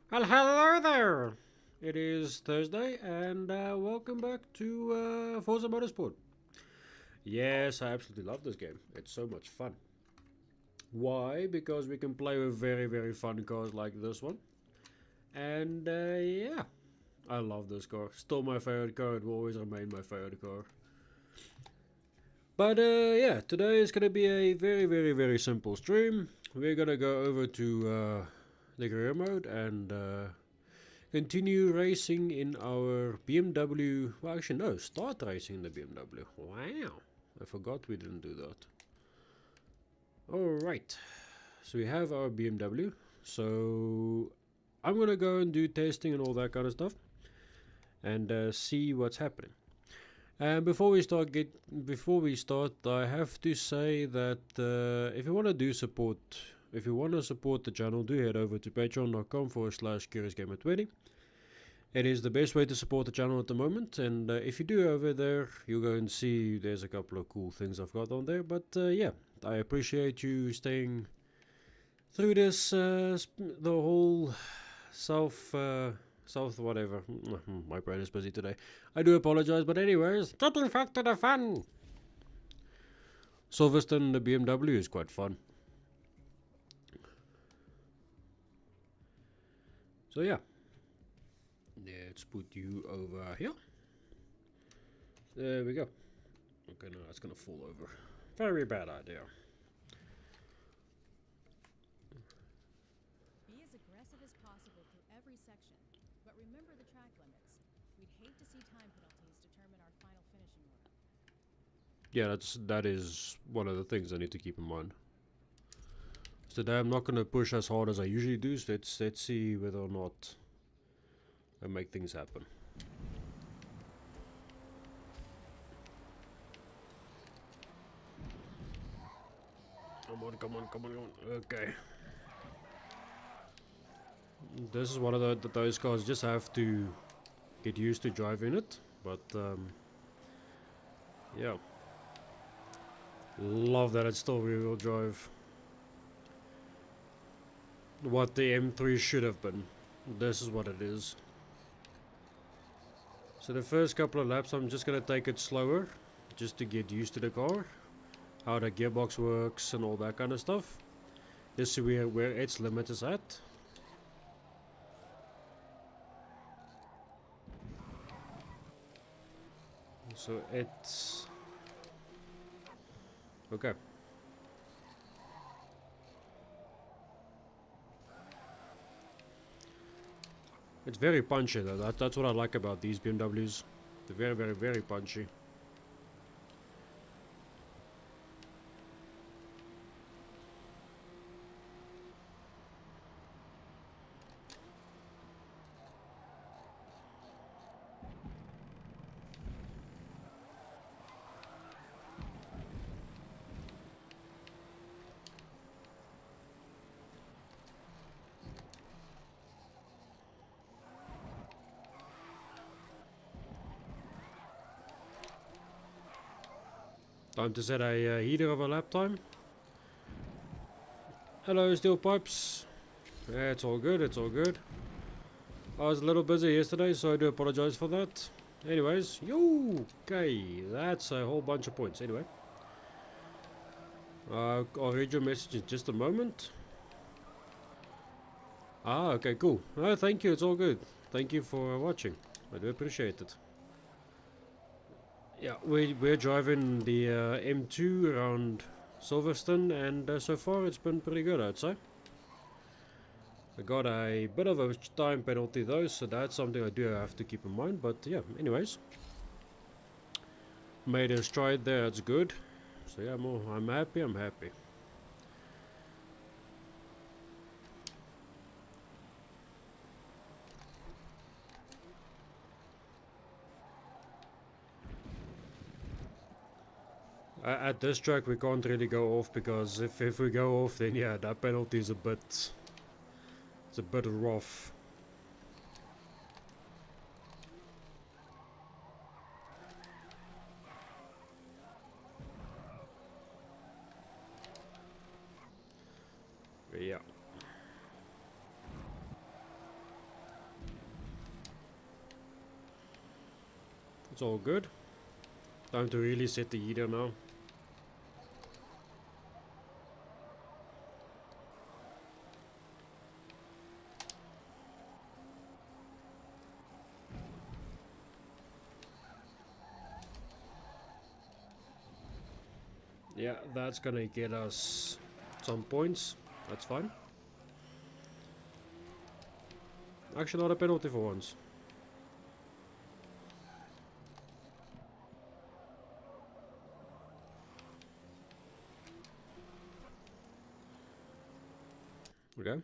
Well, hello there! It is Thursday, and welcome back to Forza Motorsport. Yes, I absolutely love this game. It's so much fun. Why? Because we can play with very, very fun cars like this one. And yeah, I love this car. Still my favorite car. It will always remain my favorite car. But yeah, today is gonna be a very, very, very simple stream. We're gonna go over to the career mode and continue racing in our BMW. Well, actually, no, start racing in the BMW. Wow, I forgot we didn't do that. Alright, so we have our BMW. So I'm gonna go and do testing and all that kind of stuff and see what's happening. And before we start, I have to say that if you want to support the channel, do head over to patreon.com/curiousgamer20. It is the best way to support the channel at the moment, and if you do over there, you'll go and see there's a couple of cool things I've got on there. But yeah, I appreciate you staying through this, the whole South whatever. My brain is busy today. I do apologize, but anyways, getting back to the fun. Silverstone, the BMW is quite fun. So yeah, let's put you over here. There we go. Okay, no, that's gonna fall over. Very bad idea. Be as aggressive as possible through every section, but remember the track limits. We'd hate to see time penalties determine our final finishing order. Yeah, that is one of the things I need to keep in mind. So today I'm not gonna push as hard as I usually do. So let's see whether or not I make things happen. Come on, come on, come on, come on. Okay. This is one of those cars. Just have to get used to driving it. But yeah, love that it's still rear-wheel drive. What the M3 should have been. This is what it is. So the first couple of laps, I'm just gonna take it slower, just to get used to the car, how the gearbox works and all that kind of stuff. Just see where its limit is at. So it's okay. It's very punchy though. That's what I like about these BMWs. They're very, very, very punchy. Time to set a heater of a lap time. Hello, steel pipes. Yeah, it's all good. It's all good. I was a little busy yesterday, so I do apologize for that. Anyways, okay, that's a whole bunch of points. Anyway, I'll read your message in just a moment. Ah, okay, cool. Thank you. It's all good. Thank you for watching. I do appreciate it. Yeah, we're driving the M2 around Silverstone, and so far it's been pretty good, I'd say. I got a bit of a time penalty though, so that's something I do have to keep in mind. But yeah, anyways, made a stride there. That's good. So yeah, I'm happy. I'm happy. At this track we can't really go off, because if we go off, then yeah, that penalty is it's a bit rough. But yeah. It's all good. Time to really set the heater now. Yeah, that's gonna get us some points. That's fine. Actually, not a penalty for once. Okay.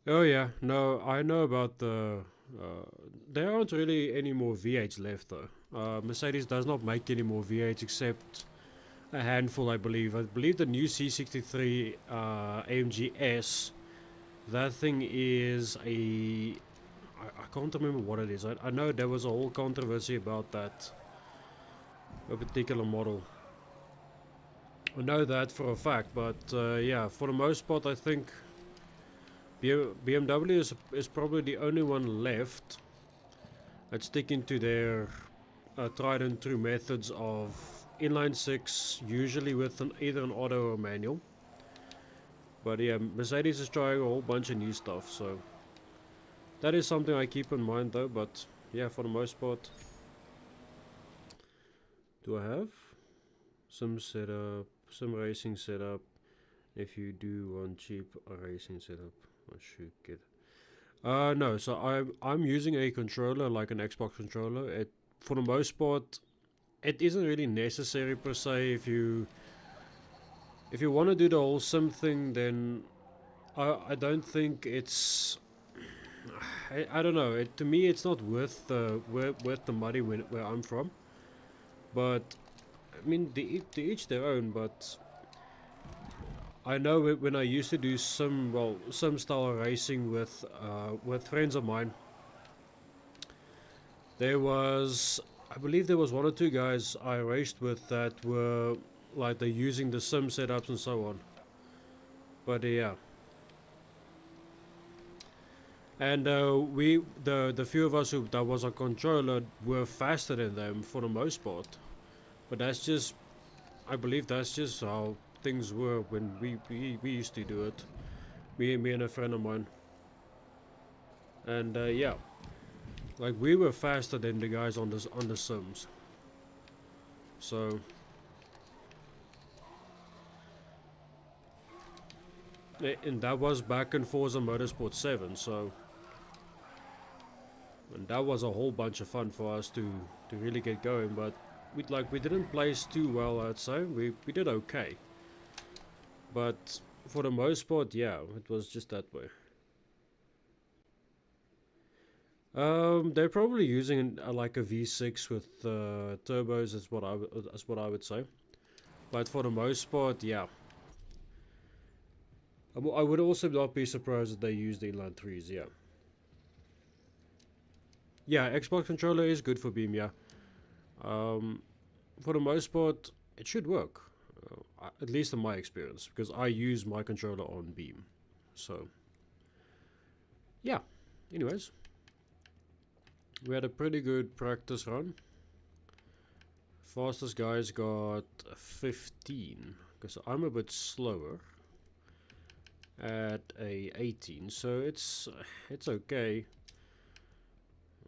Oh yeah, no, I know about the. There aren't really any more V8s left though. Mercedes does not make any more V8s except a handful, I believe. I believe the new C63 AMG S. That thing is a. I can't remember what it is. I know there was a whole controversy about that. A particular model. I know that for a fact, but yeah, for the most part, I think BMW is probably the only one left that's sticking to their tried and true methods of inline six, usually with either an auto or manual. But yeah, Mercedes is trying a whole bunch of new stuff, so that is something I keep in mind though. But yeah, for the most part, do I have some setup, some racing setup? If you do want cheap racing setup, I should get. No. So I'm using a controller like an Xbox controller. It for the most part, it isn't really necessary per se. If you want to do the whole sim thing, then I don't think it's. I don't know. To me, it's not worth the money where I'm from. But I mean, to each their own. But I know when I used to do some style racing with friends of mine, I believe there was one or two guys I raced with that were like they're using the sim setups and so on. But yeah, and the few of us who that was on controller were faster than them for the most part. But I believe that's just how things were when we used to do it. Me and a friend of mine. And yeah, like we were faster than the guys on the sims. So and that was back in Forza Motorsport 7. So and that was a whole bunch of fun for us to really get going. But we didn't place too well. I'd say we did okay. But for the most part, yeah, it was just that way. They're probably using like a V6 with turbos. Is what I would say. But for the most part, yeah. I would also not be surprised if they use the inline threes. Yeah. Yeah, Xbox controller is good for Beam. Yeah. For the most part, it should work. At least in my experience, because I use my controller on Beam. So, yeah. Anyways, we had a pretty good practice run. Fastest guys got 15, because I'm a bit slower at a 18, so it's okay.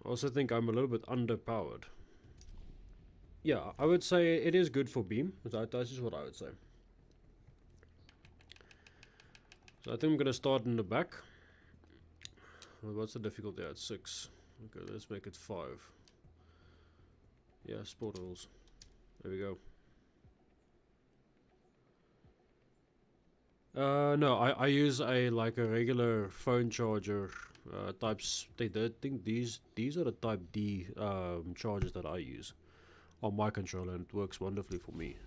I also think I'm a little bit underpowered. Yeah, I would say it is good for Beam. That's just what I would say. So I think I'm gonna start in the back. What's the difficulty at 6? Okay, let's make it 5. Yeah, sport rules. There we go. No, I use a regular phone charger types. I think these are the Type D chargers that I use on my controller, and it works wonderfully for me.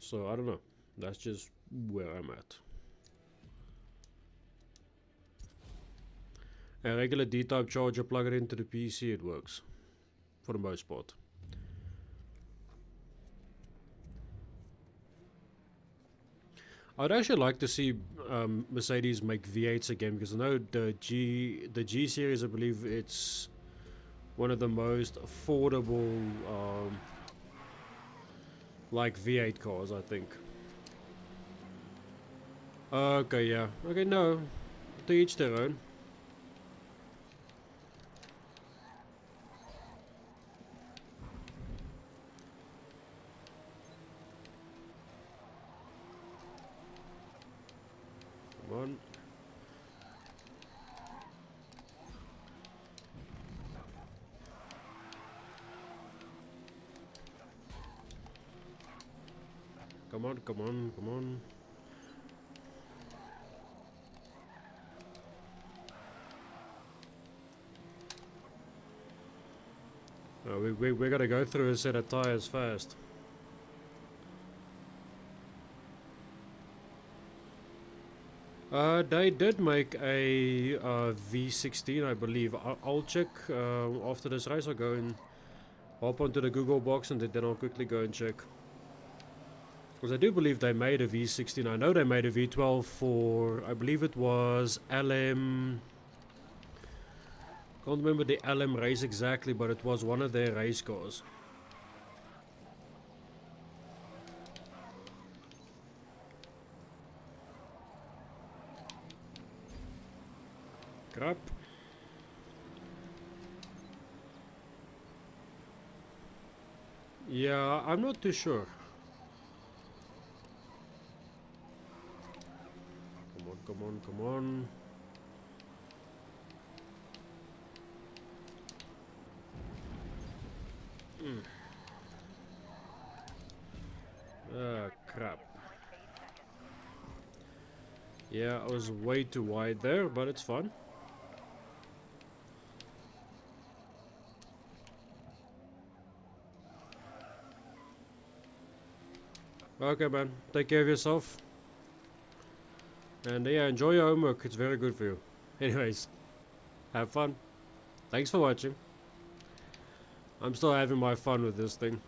So I don't know. That's just where I'm at. A regular D-type charger, plug it into the PC, it works for the most part. I'd actually like to see Mercedes make V8s again, because I know the G series, I believe it's one of the most affordable like V8 cars, I think. Okay, yeah. Okay, no. To each their own. Come on. Come on, come on, come on. We gotta go through a set of tires first. They did make a V16, I believe. I'll check after this race. I'll go and hop onto the Google box, and then I'll quickly go and check. Because I do believe they made a V16. I know they made a V12 for, I believe it was LM. Can't remember the LM race exactly, but it was one of their race cars. Crap. Yeah, I'm not too sure. Come on, come on, come on. Crap. Yeah, I was way too wide there, but it's fun. Okay, man. Take care of yourself. And yeah, enjoy your homework. It's very good for you. Anyways, have fun. Thanks for watching. I'm still having my fun with this thing.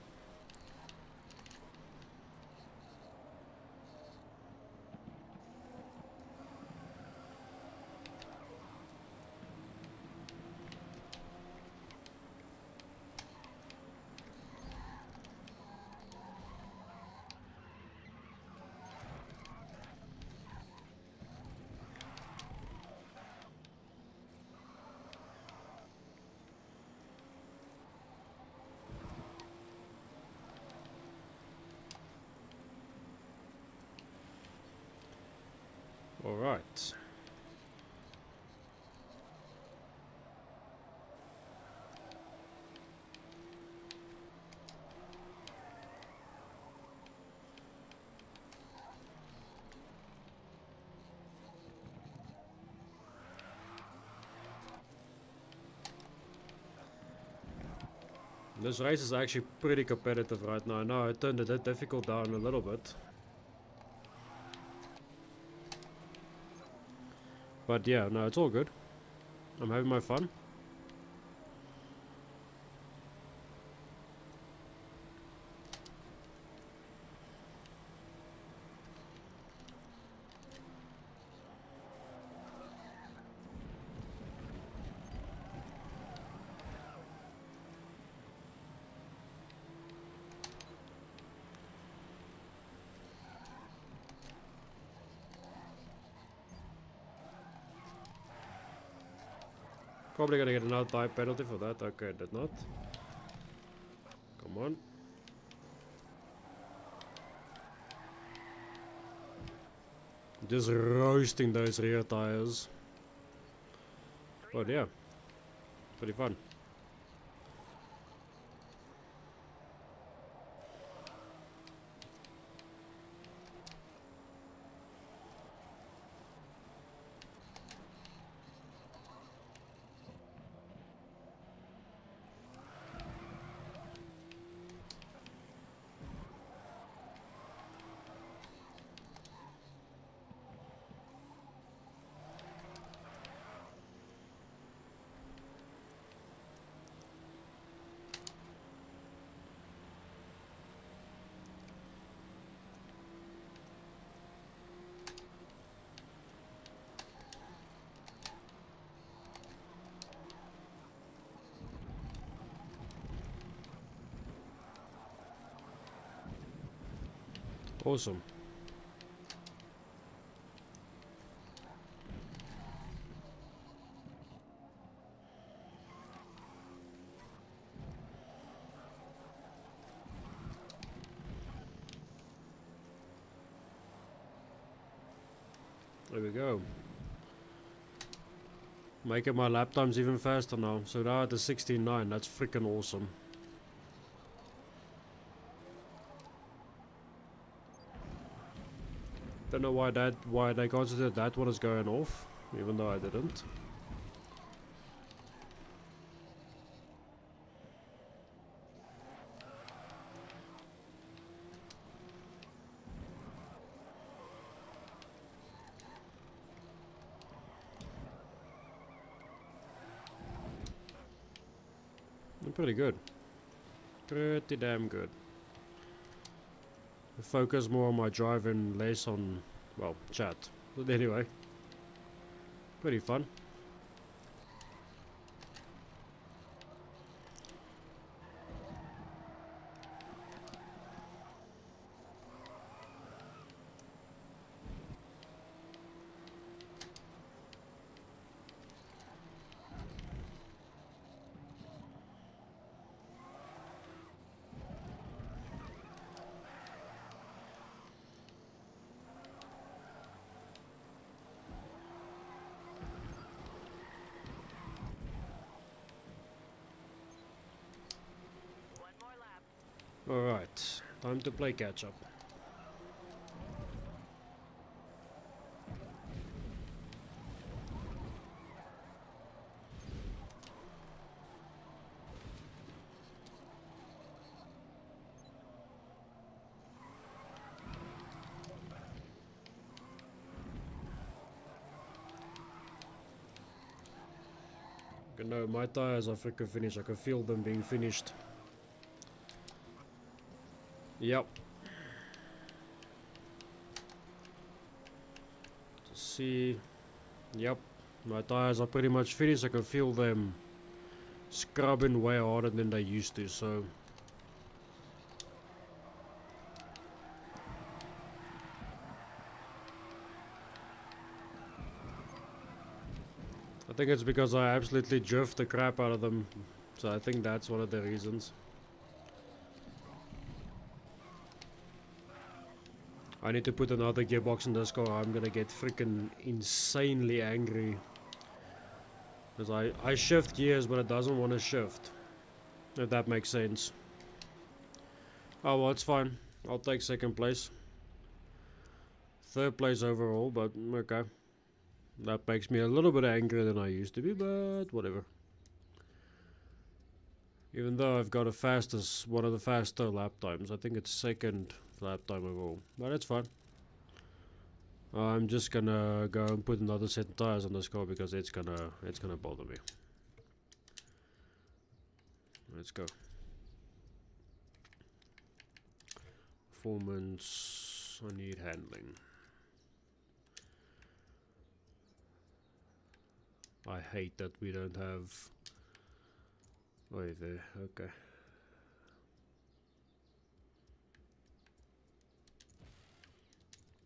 Alright. This race is actually pretty competitive right now. I know I turned the difficult down a little bit. But yeah, no, it's all good. I'm having my fun. Probably gonna get another type penalty for that. Okay, did not. Come on. Just roasting those rear tires. But yeah, pretty fun. Awesome. There we go. Making my lap times even faster now. So now at the 16.9, that's freaking awesome. Don't know why they considered that one as going off, even though I didn't. Pretty good. Pretty damn good. I focus more on my driving, less on, well, chat. But anyway, pretty fun. Alright, time to play catch up. No, my tires are freaking finished. I can feel them being finished. Yep. See, yep, my tires are pretty much finished. I can feel them scrubbing way harder than they used to, so I think it's because I absolutely drift the crap out of them, so I think that's one of the reasons. I need to put another gearbox in this car. I'm gonna get freaking insanely angry. Because I shift gears, but it doesn't want to shift. If that makes sense. Oh well, it's fine. I'll take second place. Third place overall, but okay. That makes me a little bit angrier than I used to be, but whatever. Even though I've got one of the faster lap times. I think it's second lap time overall, but it's fine. I'm just gonna go and put another set of tires on this car because it's gonna bother me. Let's go. Performance. I need handling. I hate that we don't have. Wait there. Okay.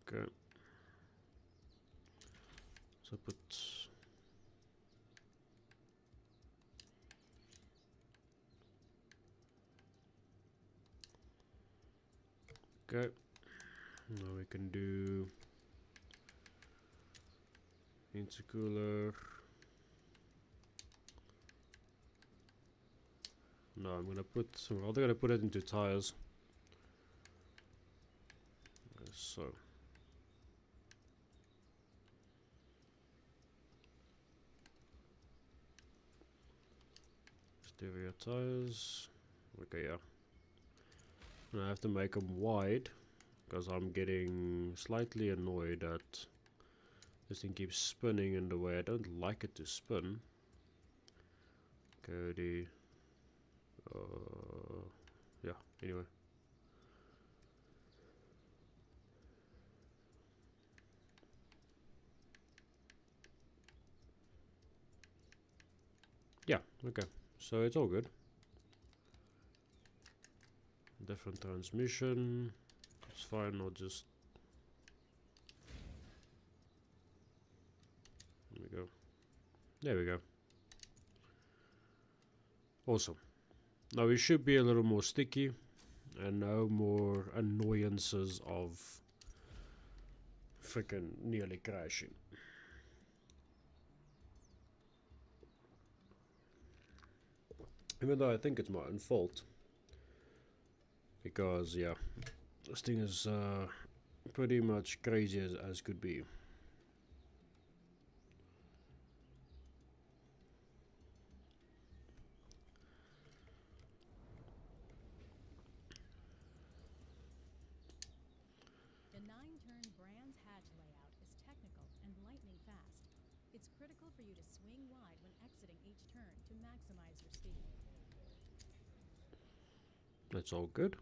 Okay. So put. Okay. Now we can do intercooler. No, I'm rather gonna put it into tires. So. Stereo tires. Okay, yeah. And I have to make them wide because I'm getting slightly annoyed that this thing keeps spinning in the way I don't like it to spin. Cody. Yeah, anyway. Yeah, okay. So it's all good. Different transmission. It's fine, I'll just... There we go. There we go. Awesome. Now we should be a little more sticky and no more annoyances of freaking nearly crashing. Even though I think it's my own fault. Because, yeah, this thing is pretty much crazy as could be. The 9-turn Brands Hatch layout is technical and lightning fast. It's critical for you to swing wide when exiting each turn to maximize your speed. That's all good.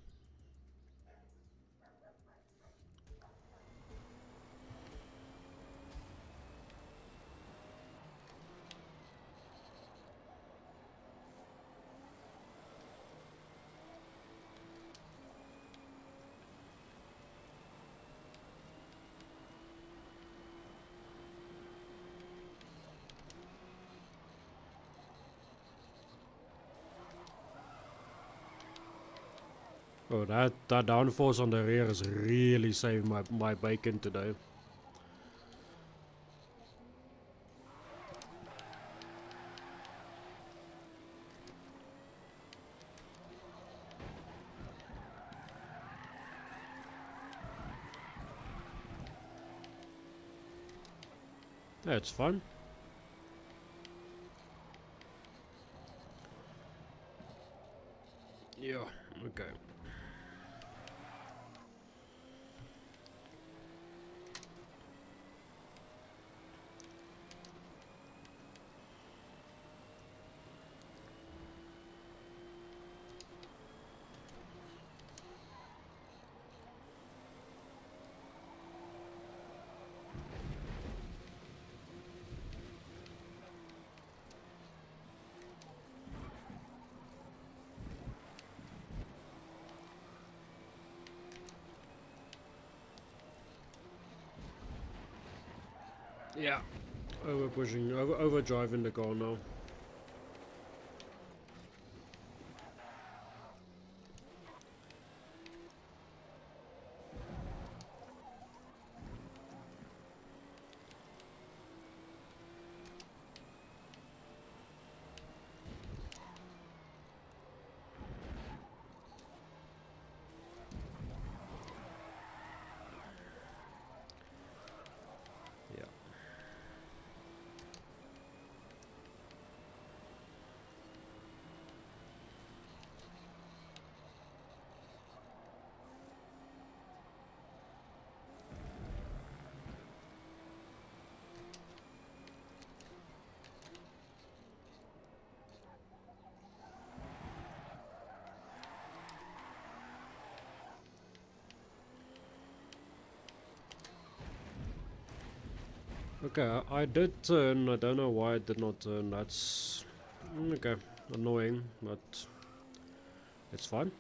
Oh, that downforce on the rear is really saving my bacon today. That's fun. Yeah, okay. Yeah, over pushing, over driving the car now. Yeah. Okay, I did turn. I don't know why I did not turn. That's okay, annoying, but it's fine.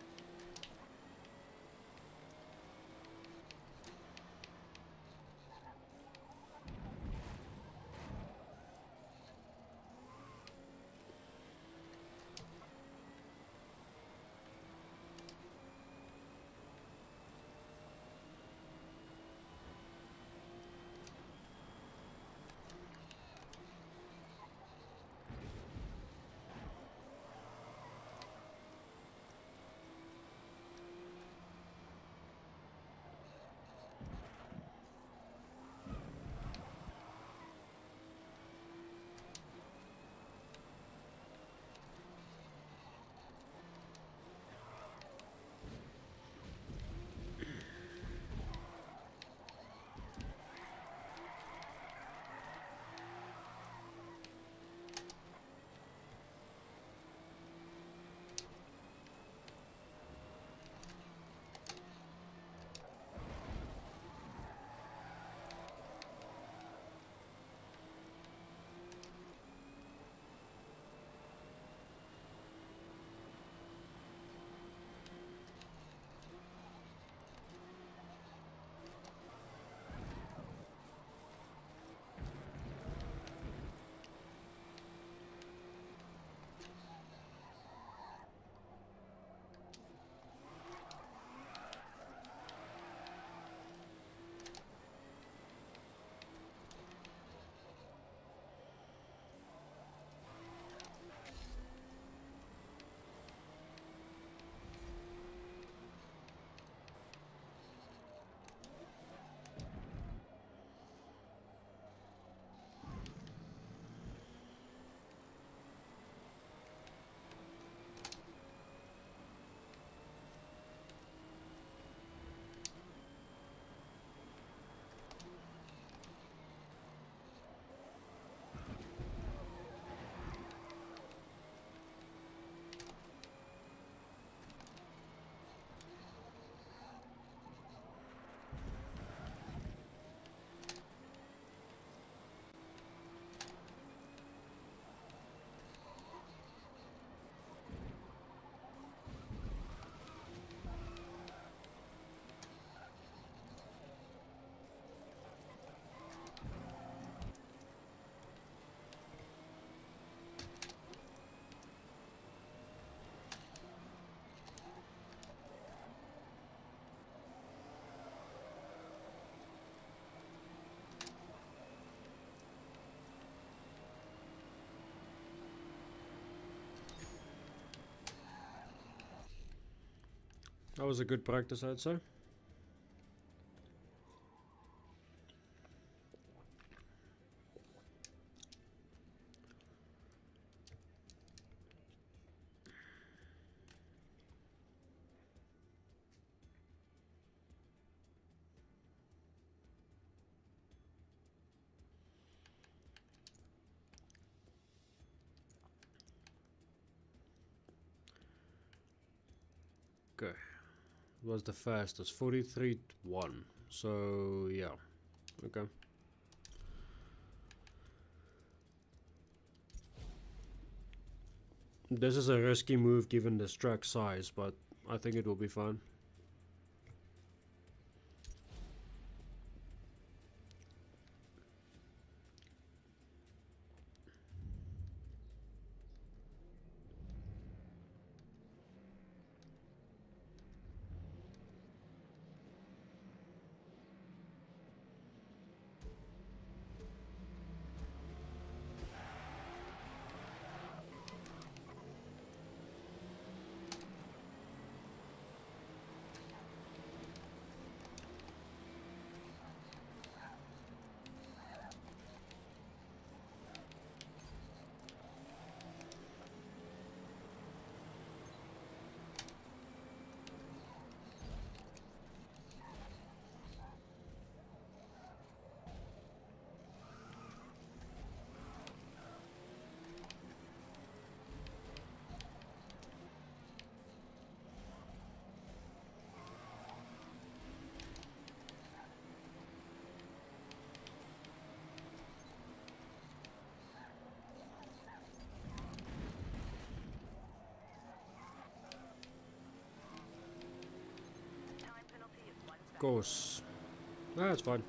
That was a good practice, I'd say. Okay. Was the fastest 43.1. So yeah. Okay. This is a risky move given this track size, but I think it will be fine. Of course. That's fine.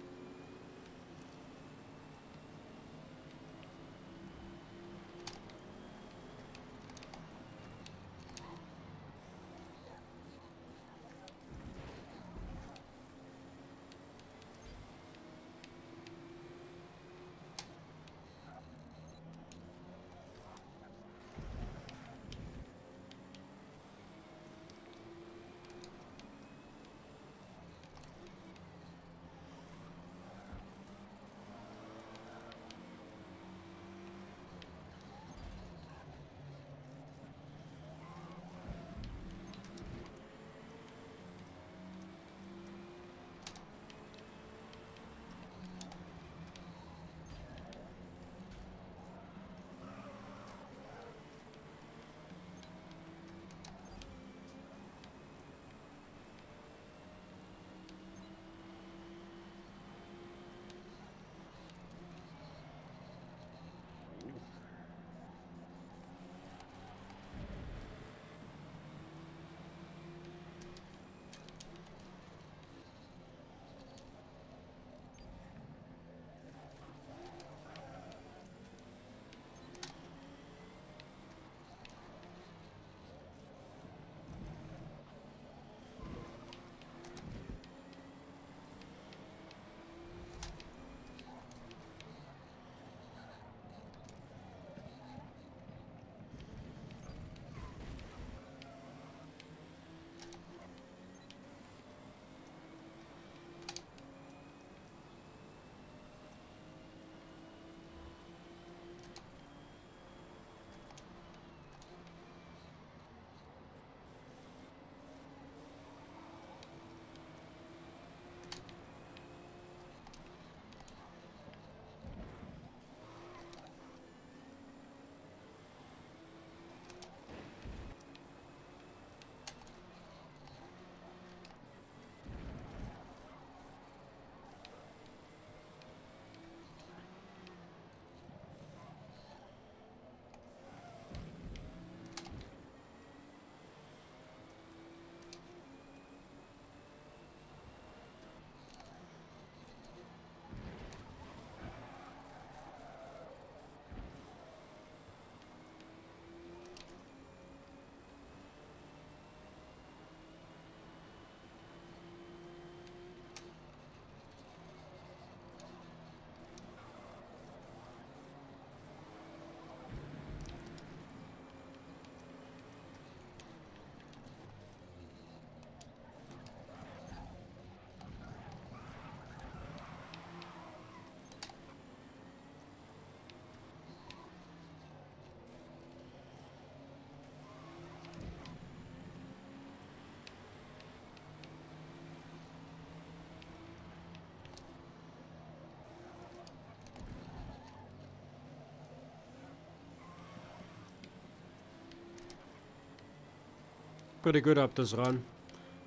Pretty good up this run.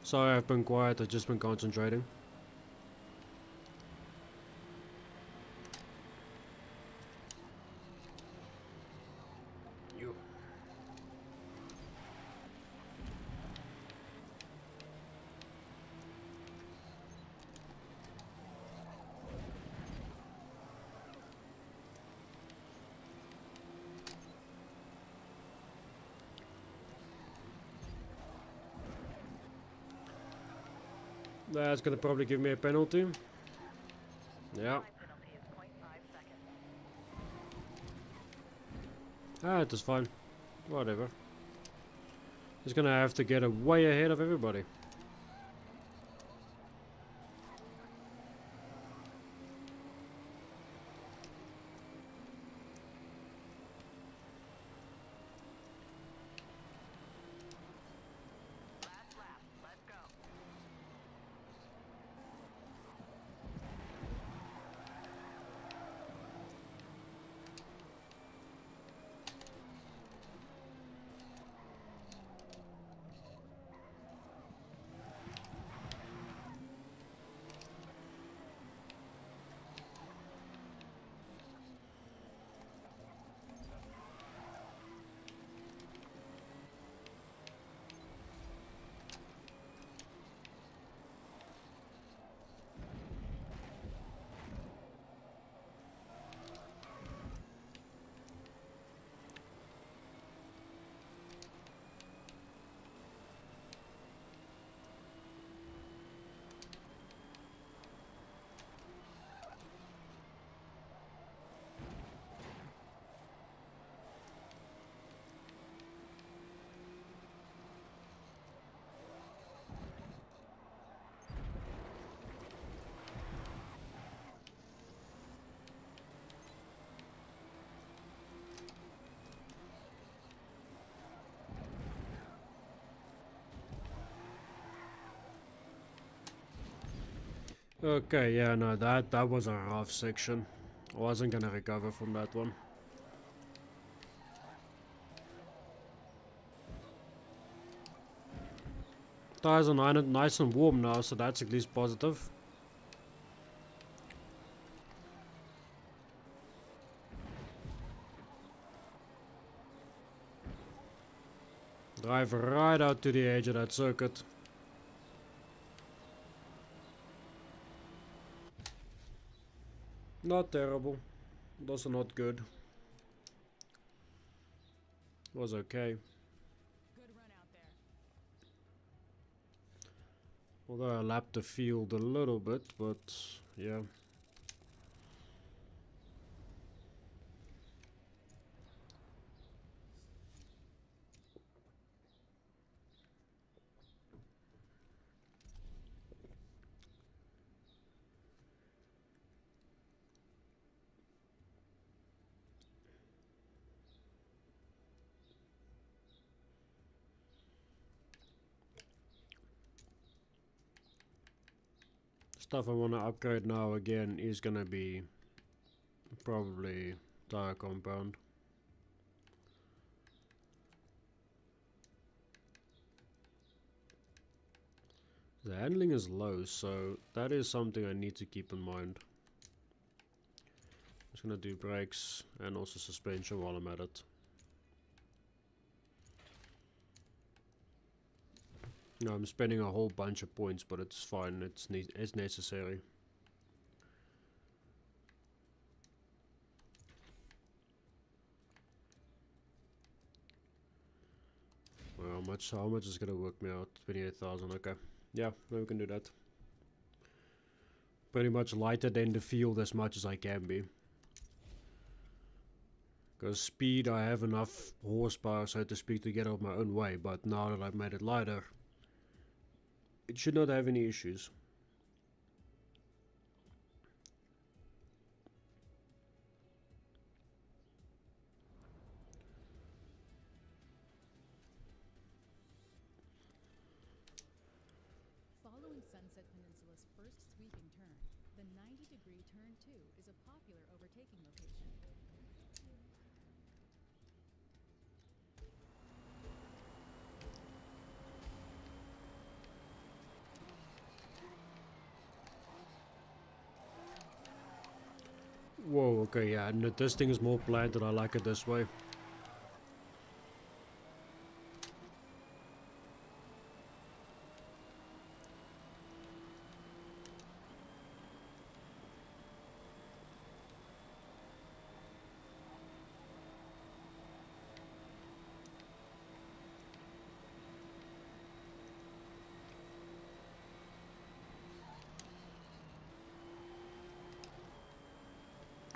Sorry I've been quiet, I've just been concentrating. You. That's gonna probably give me a penalty. Yeah. Ah, it is fine. Whatever. He's gonna have to get way ahead of everybody. Okay, yeah, no, that was a rough section. I wasn't gonna recover from that one. Tires are nice and warm now, so that's at least positive. Drive right out to the edge of that circuit. Not terrible. Also not good. Was okay. Good run out there. Although I lapped the field a little bit, but yeah. Stuff I want to upgrade now again is gonna be probably tire compound. The handling is low, so that is something I need to keep in mind. I'm just gonna do brakes and also suspension while I'm at it. No, I'm spending a whole bunch of points, but it's fine. It's necessary. Well, how much is gonna work me out? 28,000. Okay. Yeah, no, we can do that. Pretty much lighter than the field as much as I can be. Because speed, I have enough horsepower, so to speak, to get out my own way. But now that I've made it lighter, it should not have any issues. Following Sunset Peninsula's first sweeping turn, the 90-degree turn 2 is a popular overtaking location. Whoa, okay, yeah, no, this thing is more planted. I like it this way.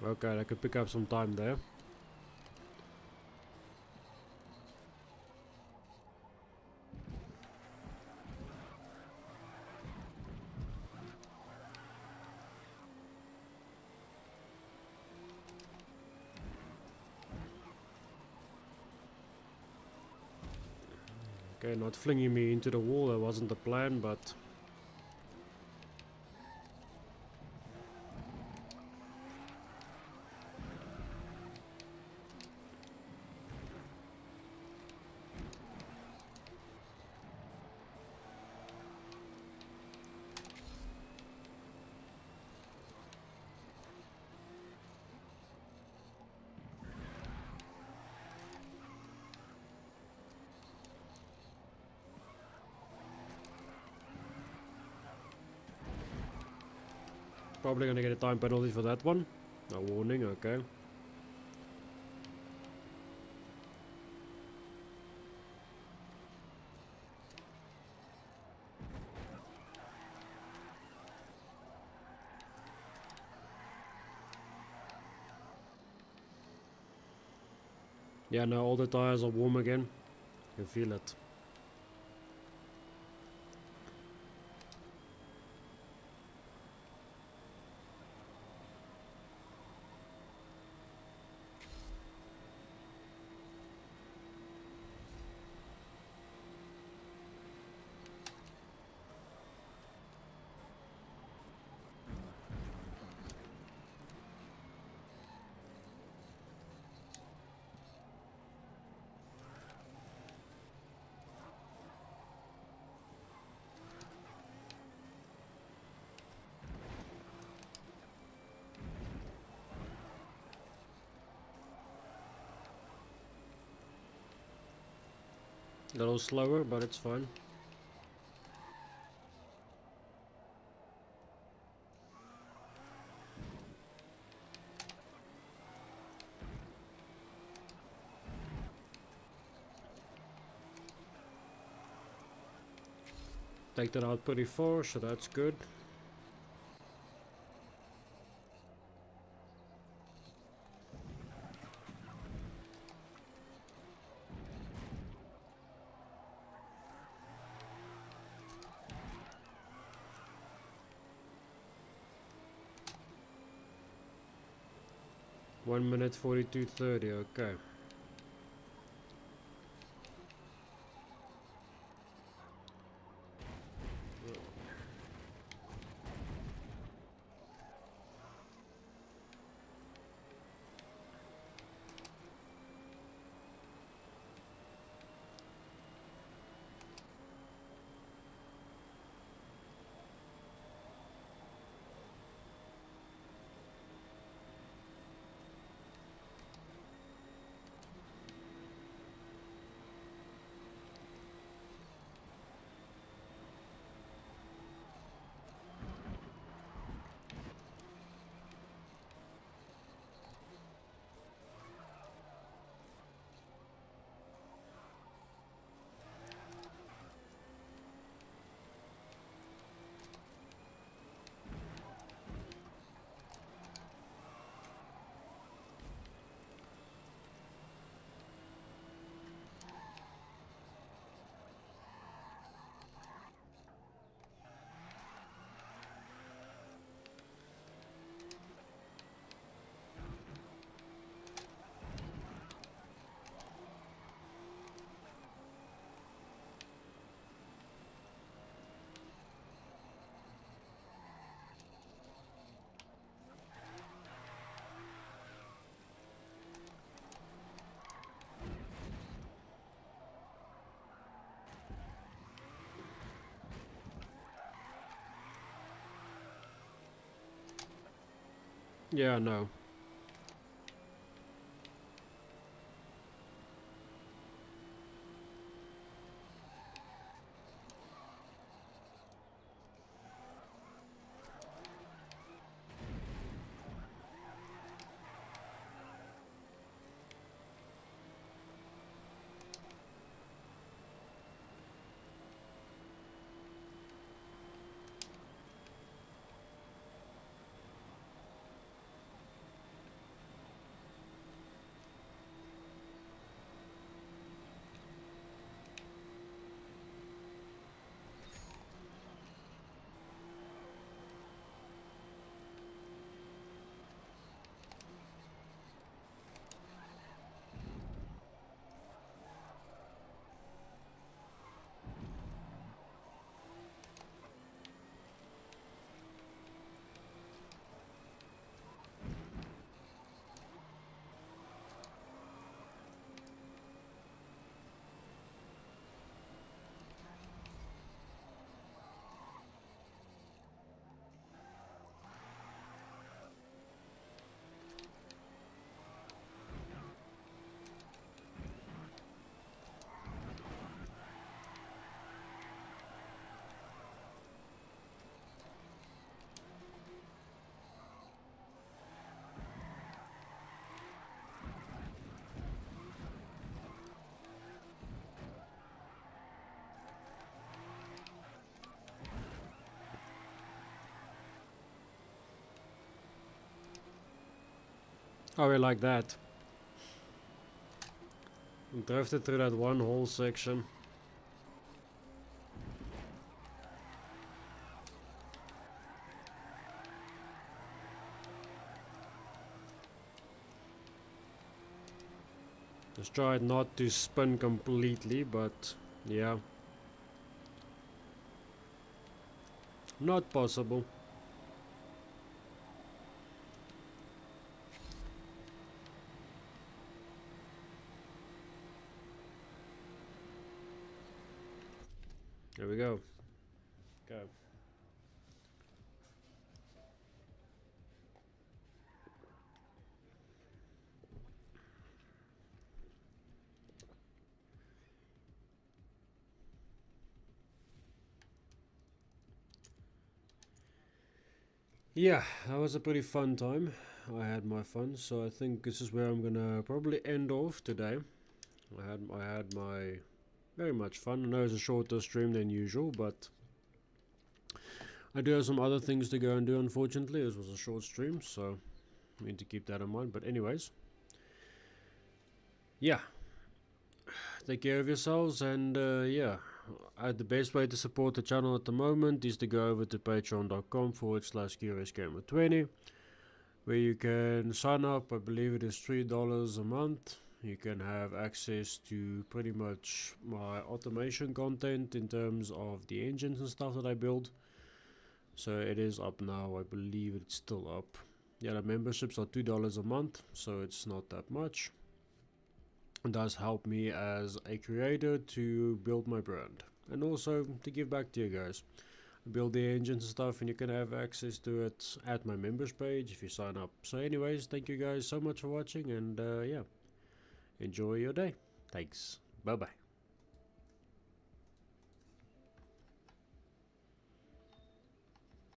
Okay, I could pick up some time there. Okay, not flinging me into the wall, that wasn't the plan, but... Probably gonna get a time penalty for that one. A warning, okay. Yeah, now all the tires are warm again. You feel it. A little slower, but it's fine. Take that out pretty far, so that's good. One minute 42:30, okay. Yeah, no. Oh, we like that. We drifted through that one whole section. Just tried not to spin completely, but yeah. Not possible. There we go. Go. Yeah, that was a pretty fun time. I had my fun, so I think this is where I'm gonna probably end off today. I had my very much fun. I know it's a shorter stream than usual, but I do have some other things to go and do. Unfortunately, this was a short stream, so I need to keep that in mind. But anyways, yeah, take care of yourselves, and yeah. The best way to support the channel at the moment is to go over to patreon.com/CuriousGamer20, where you can sign up. I believe it is $3 a month. You can have access to pretty much my automation content in terms of the engines and stuff that I build. So it is up now. I believe it's still up. Yeah, the memberships are $2 a month, so it's not that much. It does help me as a creator to build my brand and also to give back to you guys. I build the engines and stuff, and you can have access to it at my members page if you sign up. So anyways, thank you guys so much for watching, and yeah, enjoy your day. Thanks. Bye bye.